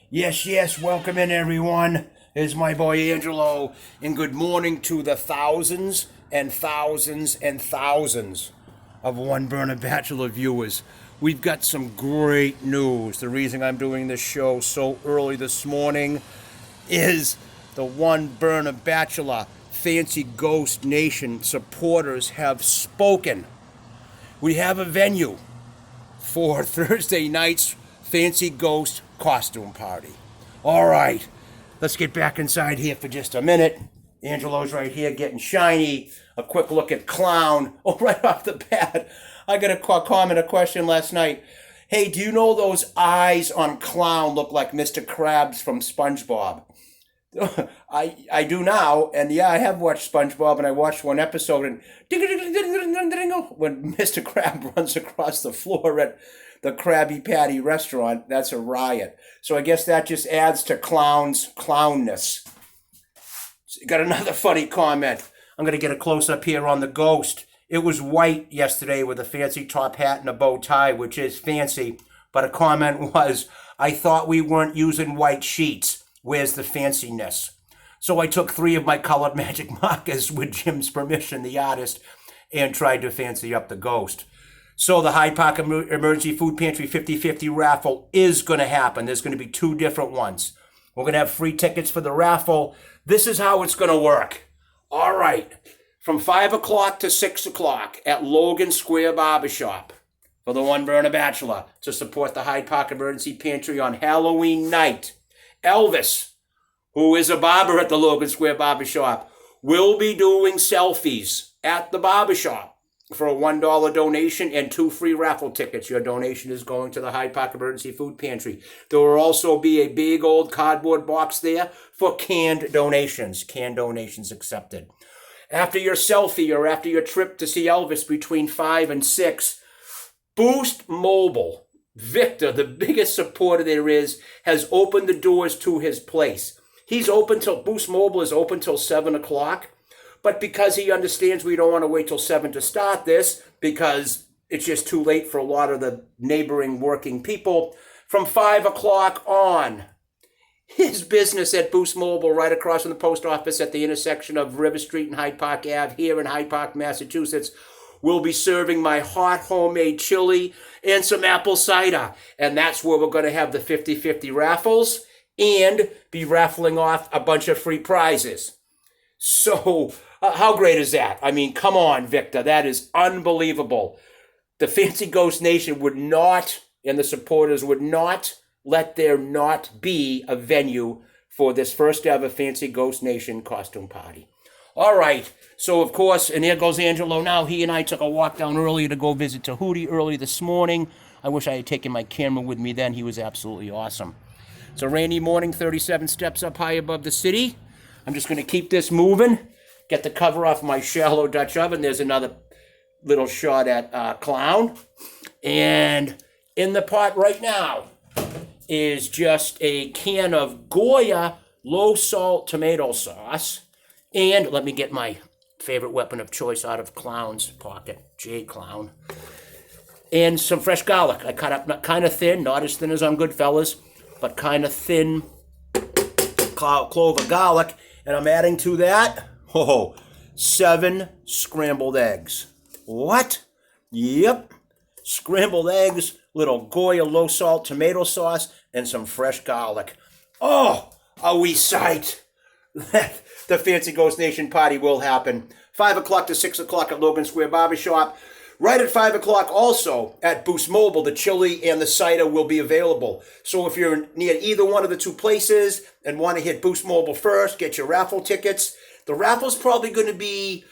Yes, yes, welcome in everyone. Here's my boy Angelo, and good morning to the thousands and thousands and thousands of One Burner Bachelor viewers. We've got some great news. The reason I'm doing this show so early this morning is the One Burner Bachelor Fancy Ghost Nation supporters have spoken. We have a venue for Thursday night's Fancy Ghost costume party. All right, let's get back inside here for just a minute. Angelo's right here getting shiny. A quick look at Clown. Oh, right off the bat, I got a question last night. Hey, do you know those eyes on Clown look like Mr. Krabs from SpongeBob? I do now, and yeah, I have watched SpongeBob, and I watched one episode, and when Mr. Crab runs across the floor at the Krabby Patty restaurant, that's a riot. So I guess that just adds to Clown's clownness. Got another funny comment. I'm going to get a close-up here on the ghost. It was white yesterday with a fancy top hat and a bow tie, which is fancy, but a comment was, I thought we weren't using white sheets. Where's the fanciness? So I took 3 of my colored magic markers with Jim's permission, the artist, and tried to fancy up the ghost. So the Hyde Park Emergency Food Pantry 50/50 raffle is going to happen. There's going to be 2 different ones. We're going to have free tickets for the raffle. This is how it's going to work. All right. From 5 o'clock to 6 o'clock at Logan Square Barbershop for the One Burner Bachelor to support the Hyde Park Emergency Pantry on Halloween night. Elvis, who is a barber at the Logan Square Barbershop, will be doing selfies at the barbershop for a $1 donation and 2 free raffle tickets. Your donation is going to the Hyde Park Emergency Food Pantry. There will also be a big old cardboard box there for canned donations. Canned donations accepted. After your selfie or after your trip to see Elvis between 5 and 6, Boost Mobile, Victor, the biggest supporter there is, has opened the doors to his place. Boost Mobile is open till 7 o'clock, but because he understands we don't want to wait till 7 to start this, because it's just too late for a lot of the neighboring working people, from 5 o'clock on, his business at Boost Mobile, right across from the post office at the intersection of River Street and Hyde Park Ave here in Hyde Park, Massachusetts, will be serving my hot homemade chili and some apple cider. And that's where we're going to have the 50/50 raffles and be raffling off a bunch of free prizes. So how great is that? I mean, come on, Victor. That is unbelievable. The Fancy Ghost Nation would not, and the supporters would not let there not be a venue for this first ever Fancy Ghost Nation costume party. All right, so of course, and here goes Angelo now. He and I took a walk down earlier to go visit Tahuti early this morning. I wish I had taken my camera with me then. He was absolutely awesome. It's a rainy morning, 37 steps up high above the city. I'm just going to keep this moving, get the cover off my shallow Dutch oven. There's another little shot at Clown. And in the pot right now is just a can of Goya low-salt tomato sauce. And let me get my favorite weapon of choice out of Clown's pocket, J Clown. And some fresh garlic. I cut up kind of thin, not as thin as on Goodfellas, but kind of thin clove of garlic. And I'm adding to that, 7 scrambled eggs. What? Yep. Scrambled eggs, little Goya low-salt tomato sauce, and some fresh garlic. Oh, are we psyched? The Fancy Ghost Nation party will happen. 5 o'clock to 6 o'clock at Logan Square Barbershop. Right at 5 o'clock also at Boost Mobile, the chili and the cider will be available. So if you're near either one of the 2 places and want to hit Boost Mobile first, get your raffle tickets. The raffle's probably going to be,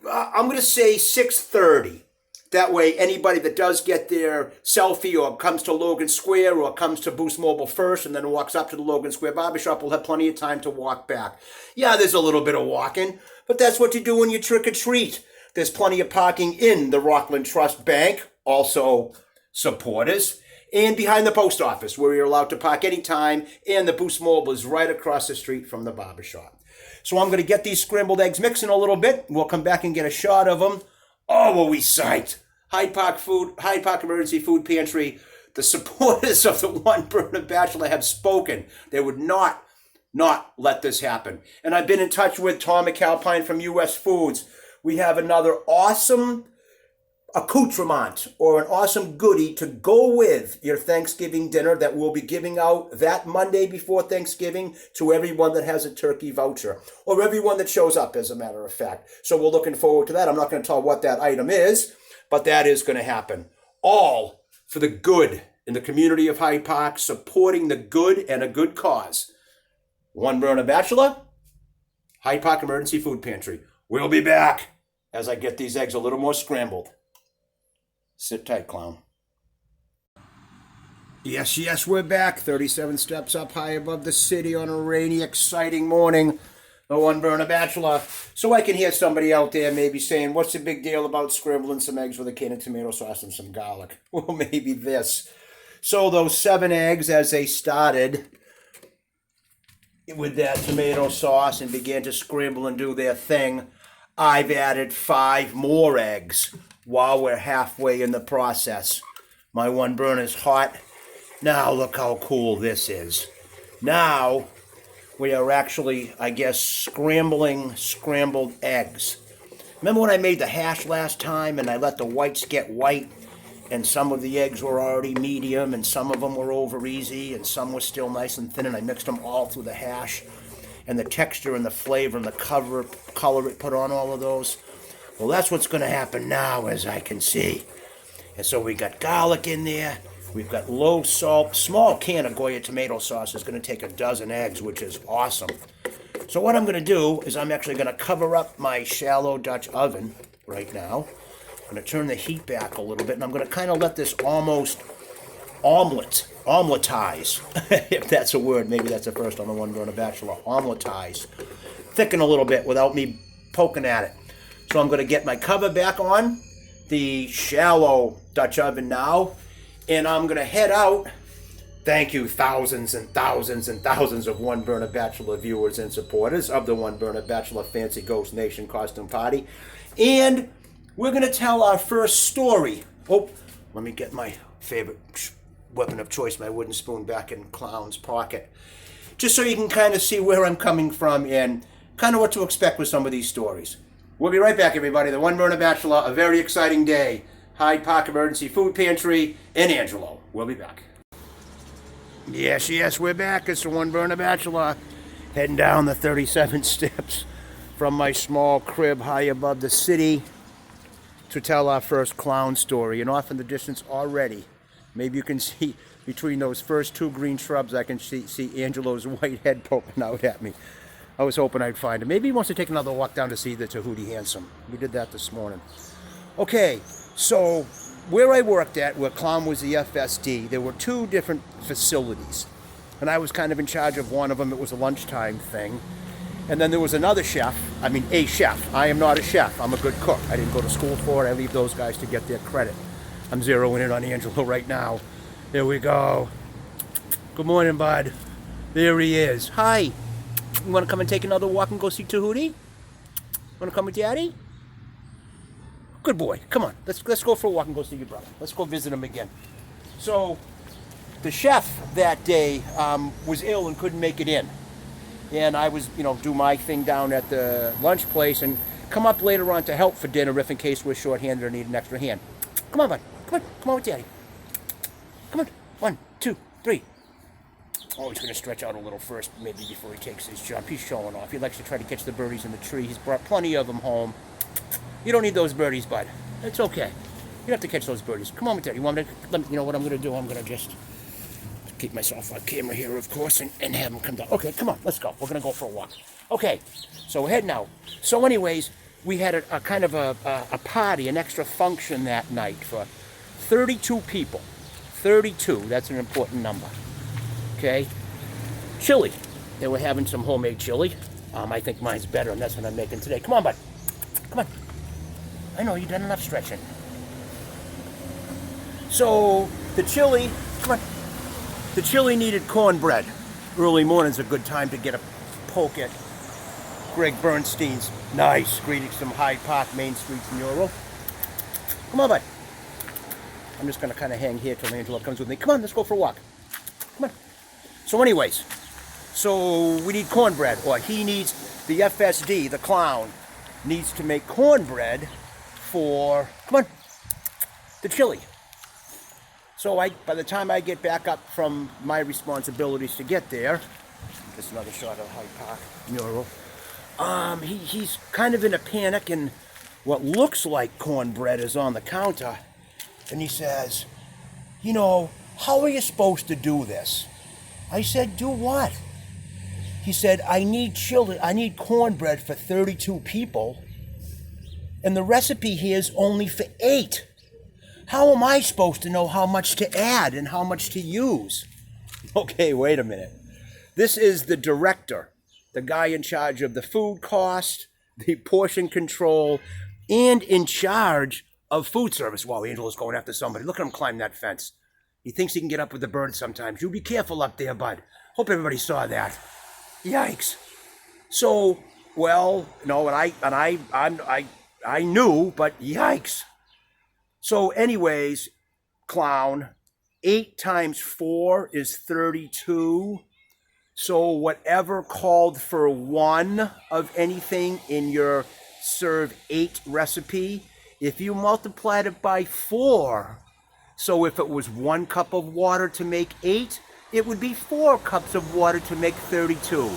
I'm going to say 6:30. That way, anybody that does get their selfie or comes to Logan Square or comes to Boost Mobile first and then walks up to the Logan Square Barbershop will have plenty of time to walk back. Yeah, there's a little bit of walking, but that's what you do when you trick or treat. There's plenty of parking in the Rockland Trust Bank, also supporters, and behind the post office where you're allowed to park anytime, and the Boost Mobile is right across the street from the barbershop. So I'm going to get these scrambled eggs mixing a little bit. We'll come back and get a shot of them. Oh, were we psyched? Hyde Park Emergency Food Pantry The supporters of the One Burner Bachelor have spoken. They would not let this happen. And I've been in touch with Tom McAlpine from US Foods. We have another awesome accoutrement or an awesome goodie to go with your Thanksgiving dinner that we'll be giving out that Monday before Thanksgiving to everyone that has a turkey voucher, or everyone that shows up, as a matter of fact. So we're looking forward to that. I'm not going to tell what that item is, but that is going to happen. All for the good in the community of Hyde Park, supporting the good and a good cause. One Burner Bachelor, Hyde Park Emergency Food Pantry. We'll be back as I get these eggs a little more scrambled. Sit tight, clown. Yes, we're back. 37 steps up high above the city on a rainy, exciting morning. The One Burner Bachelor. So I can hear somebody out there maybe saying, what's the big deal about scrambling some eggs with a can of tomato sauce and some garlic? Well, maybe this. So those 7 eggs, as they started with that tomato sauce and began to scramble and do their thing, I've added 5 more eggs while we're halfway in the process. My One Burner's hot. Now look how cool this is. Now we are actually, I guess, scrambling scrambled eggs. Remember when I made the hash last time and I let the whites get white, and some of the eggs were already medium and some of them were over easy and some were still nice and thin, and I mixed them all through the hash, and the texture and the flavor and the color it put on all of those? Well, that's what's going to happen now, as I can see. And so we got garlic in there. We've got low salt. Small can of Goya tomato sauce is going to take a dozen eggs, which is awesome. So what I'm going to do is I'm actually going to cover up my shallow Dutch oven right now. I'm going to turn the heat back a little bit, and I'm going to kind of let this almost omeletize, if that's a word. Maybe that's the first on the One Burner Bachelor. Omeletize. Thicken a little bit without me poking at it. So I'm going to get my cover back on the shallow Dutch oven now, and I'm going to head out. Thank you, thousands and thousands and thousands of One Burner Bachelor viewers and supporters of the One Burner Bachelor Fancy Ghost Nation Costume Party. And we're going to tell our first story. Oh, let me get my favorite weapon of choice, my wooden spoon, back in Clown's pocket. Just so you can kind of see where I'm coming from and kind of what to expect with some of these stories. We'll be right back, everybody. The One Burner Bachelor, a very exciting day. Hyde Park Emergency Food Pantry in Angelo. We'll be back. Yes, we're back. It's the One Burner Bachelor. Heading down the 37 steps from my small crib high above the city to tell our first clown story. And off in the distance already, maybe you can see between those first 2 green shrubs, I can see Angelo's white head poking out at me. I was hoping I'd find him. Maybe he wants to take another walk down to see the Tahuti Handsome. We did that this morning. Okay, so where I worked at, where Clown was the FSD, there were 2 different facilities. And I was kind of in charge of one of them. It was a lunchtime thing. And then there was another chef. A chef. I am not a chef. I'm a good cook. I didn't go to school for it. I leave those guys to get their credit. I'm zeroing in on Angelo right now. There we go. Good morning, bud. There he is. Hi. You want to come and take another walk and go see Tahuti? Want to come with Daddy? Good boy. Come on. Let's go for a walk and go see your brother. Let's go visit him again. So, the chef that day was ill and couldn't make it in. And I was, do my thing down at the lunch place and come up later on to help for dinner if in case we're short-handed or need an extra hand. Come on, bud. Come on with Daddy. Come on. 1, 2, 3. Oh, he's going to stretch out a little first, maybe before he takes his jump. He's showing off. He likes to try to catch the birdies in the tree. He's brought plenty of them home. You don't need those birdies, bud. It's okay. You don't have to catch those birdies. Come on with Daddy. You want me to, you know what I'm going to do? I'm going to just keep myself on camera here, of course, and have him come down. Okay, come on. Let's go. We're going to go for a walk. Okay, so we're heading out. So anyways, we had a kind of a party, an extra function that night for 32 people. 32, that's an important number. Okay, chili. They were having some homemade chili. I think mine's better, and that's what I'm making today. Come on, bud. Come on. I know you've done enough stretching. So the chili, come on. The chili needed cornbread. Early morning's a good time to get a poke at Greg Bernstein's nice greetings from Hyde Park, Main Street, Euro. Come on, bud. I'm just going to kind of hang here till Angela comes with me. Come on, let's go for a walk. Come on. So anyways, so we need cornbread, or he needs, the FSD, the clown, needs to make cornbread for, come on, the chili. So by the time I get back up from my responsibilities to get there, there's another shot of Hyde Park mural. He's kind of in a panic, and what looks like cornbread is on the counter. And he says, you know, how are you supposed to do this? I said, do what? He said, I need cornbread for 32 people, and the recipe here is only for 8. How am I supposed to know how much to add and how much to use? Okay, wait a minute. This is the director, the guy in charge of the food cost, the portion control, and in charge of food service. Wow, Angelo's going after somebody. Look at him climb that fence. He thinks he can get up with the birds sometimes. You be careful up there, bud. Hope everybody saw that. Yikes. So, well, no, and I knew, but yikes. So anyways, clown, 8 times 4 is 32. So whatever called for 1 of anything in your serve 8 recipe, if you multiplied it by 4, so if it was 1 cup of water to make 8, it would be 4 cups of water to make 32.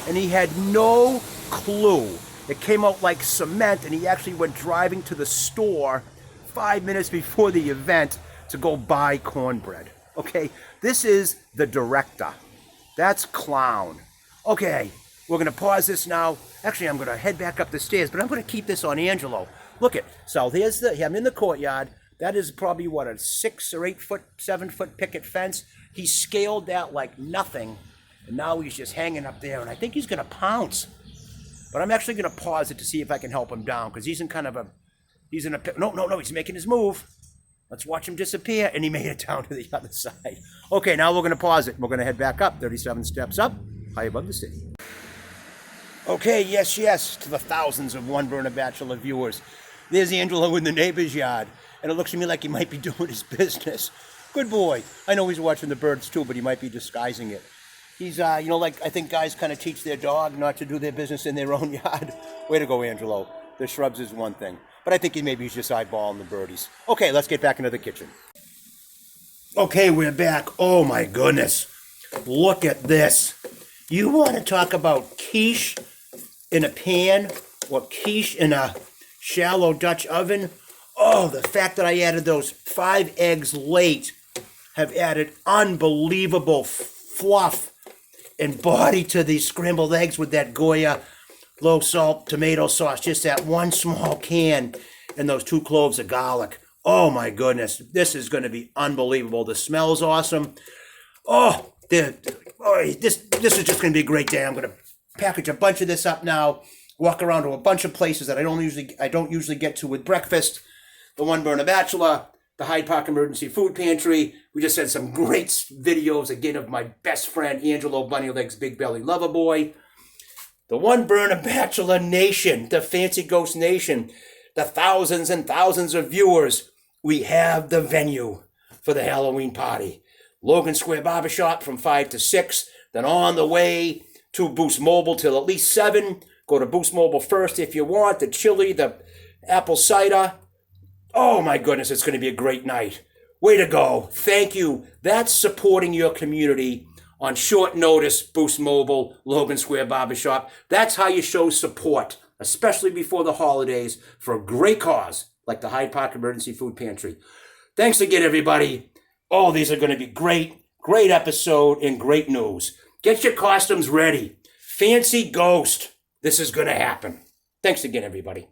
And he had no clue. It came out like cement, and he actually went driving to the store 5 minutes before the event to go buy cornbread. Okay, this is the director. That's clown. Okay, we're going to pause this now. Actually, I'm going to head back up the stairs, but I'm going to keep this on Angelo. Look it. So here's I'm in the courtyard. That is probably, what, a 6 or 8 foot, 7 foot picket fence. He scaled that like nothing, and now he's just hanging up there, and I think he's going to pounce. But I'm actually going to pause it to see if I can help him down, because he's in no, he's making his move. Let's watch him disappear, and he made it down to the other side. Okay, now we're going to pause it. We're going to head back up, 37 steps up, high above the city. Okay, yes, to the thousands of One Burner Bachelor viewers. There's Angelo in the neighbor's yard, and it looks to me like he might be doing his business. Good boy. I know he's watching the birds too, but he might be disguising it. He's, like I think guys kind of teach their dog not to do their business in their own yard. Way to go, Angelo. The shrubs is one thing. But I think maybe he's just eyeballing the birdies. Okay, let's get back into the kitchen. Okay, we're back. Oh my goodness. Look at this. You want to talk about quiche in a pan or quiche in a shallow Dutch oven? Oh, the fact that I added those 5 eggs late have added unbelievable fluff and body to these scrambled eggs with that Goya low salt tomato sauce, just that one small can, and those 2 cloves of garlic. Oh my goodness, this is going to be unbelievable. The smell's awesome. This is just going to be a great day. I'm going to package a bunch of this up now, walk around to a bunch of places that I don't usually get to with breakfast. The One Burner Bachelor, the Hyde Park Emergency Food Pantry. We just had some great videos again of my best friend Angelo Bunny Legs Big Belly Lover Boy. The One Burner Bachelor Nation, the Fancy Ghost Nation, the thousands and thousands of viewers. We have the venue for the Halloween party. Logan Square Barbershop from 5 to 6. Then on the way to Boost Mobile till at least 7. Go to Boost Mobile first if you want. The chili, the apple cider. Oh my goodness, it's going to be a great night. Way to go. Thank you. That's supporting your community on short notice. Boost Mobile, Logan Square Barbershop. That's how you show support, especially before the holidays, for a great cause like the Hyde Park Emergency Food Pantry. Thanks again, everybody. Oh, these are going to be great episode and great news. Get your costumes ready. Fancy Ghost. This is going to happen. Thanks again, everybody.